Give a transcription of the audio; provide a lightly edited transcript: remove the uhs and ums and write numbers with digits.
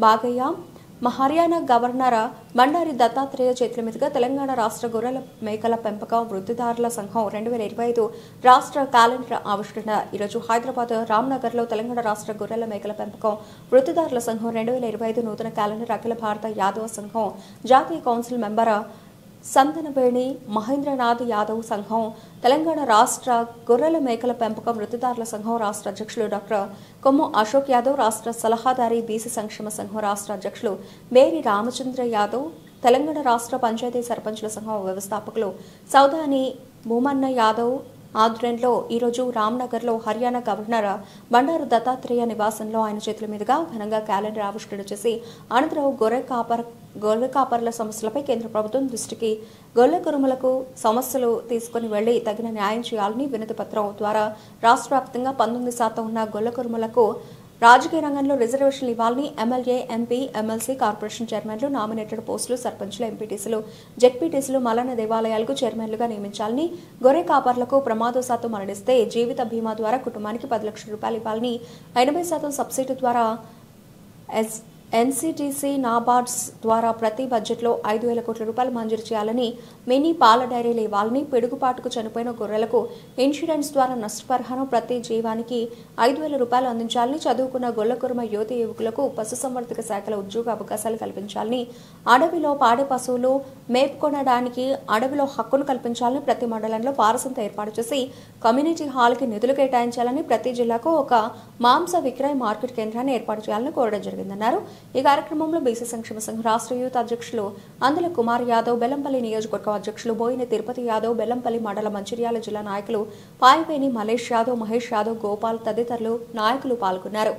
Bagaiah Haryana governor Bandari Dattatreya చేతుల మీదుగా తెలంగాణ రాష్ట్ర గొర్రెల మేకల పెంపకం వృద్ధిదారుల సంఘం 2025 రాష్ట్ర క్యాలెండర్ ఆవిష్కరణ ఈరోజు హైదరాబాద్ రామ్నగర్లో తెలంగాణ రాష్ట్ర గొర్రెల మేకల పెంపకం వృద్ధిదారుల సంఘం 2025 నూతన క్యాలెండర్ అఖిల భారత యాదవ సంఘం జాతీయ కౌన్సిల్ మెంబర్ సంతనవేణి మహేంద్రనాథ్ యాదవ్ సంఘం తెలంగాణ రాష్ట్ర గొర్రెల మేకల పెంపకం వృద్ధిదారుల సంఘం రాష్ట్ర అధ్యక్షులు డాక్టర్ కొమ్ము అశోక్ యాదవ్ రాష్ట్ర సలహాదారి బీసీ సంక్షేమ సంఘం రాష్ట్ర అధ్యక్షులు మేరీ రామచంద్ర యాదవ్ తెలంగాణ రాష్ట్ర పంచాయతీ సర్పంచుల సంఘం వ్యవస్థాపకులు సౌదాని భూమన్న యాదవ్ ఆధ్వర్యంలో ఈరోజు రామ్నగర్లో హర్యానా గవర్నర్ బండారు దత్తాత్రేయ నివాసంలో ఆయన చేతుల మీదుగా ఘనంగా క్యాలెండర్ ఆవిష్కరణ చేసి అనంతరం గొర్రె కాపర్ల సమస్యలపై కేంద్ర ప్రభుత్వం దృష్టికి గొర్రె కురుమలకు సమస్యలు తీసుకుని వెళ్లి తగిన న్యాయం చేయాలని వినతి పత్రం ద్వారా రాష్ట్ర వ్యాప్తంగా 19% ఉన్న గొర్రె కురుమలకు రాజకీయ రంగంలో రిజర్వేషన్లు ఇవ్వాలని ఎమ్మెల్యే ఎంపీ ఎమ్మెల్సీ కార్పొరేషన్ చైర్మన్లు నామినేటెడ్ పోస్టులు సర్పంచ్లు ఎంపీటీసీలు జెడ్పీటీసీలు మల్లన్న దేవాలయాలకు చైర్మన్లుగా నియమించాలని గొర్రె కాపర్లకు ప్రమాదవశాత్తు మరణిస్తే జీవిత బీమా ద్వారా కుటుంబానికి 10 లక్షల రూపాయలు ఇవ్వాలని 80% సబ్సిడీ ద్వారా ఎన్సీటీసీ నాబార్డ్స్ ద్వారా ప్రతి బడ్జెట్లో 5,000 కోట్ల రూపాయలు మంజూరు చేయాలని మినీ పాల డైరీలు ఇవ్వాలని పిడుగుపాటుకు చనిపోయిన గొర్రెలకు ఇన్సూరెన్స్ ద్వారా నష్టపరిహారం ప్రతి జీవానికి 5,000 రూపాయలు అందించాలని చదువుకున్న గొల్లకురుమ యువతి యువకులకు పశుసంవర్ధక శాఖల ఉద్యోగ అవకాశాలు కల్పించాలని అడవిలో పాడి పశువులు మేపుకొనడానికి అడవిలో హక్కును కల్పించాలని ప్రతి మండలంలో పారసంత ఏర్పాటు చేసి కమ్యూనిటీ హాల్కి నిధులు కేటాయించాలని ప్రతి జిల్లాకు ఒక మాంస విక్రయ మార్కెట్ కేంద్రాన్ని ఏర్పాటు చేయాలని కోరడం జరిగిందన్నారు ఈ కార్యక్రమంలో బీసీ సంక్షేమ సంఘం రాష్ట్ర యూత్ అధ్యక్షులు అందుల కుమార్ యాదవ్ బెల్లంపల్లి నియోజకవర్గ అధ్యక్షులు బోయిన తిరుపతి యాదవ్ బెల్లంపల్లి మండల మంచిర్యాల జిల్లా నాయకులు పాయివేని మలేష్ యాదవ్ మహేష్ యాదవ్ గోపాల్ తదితరులు నాయకులు పాల్గొన్నారు.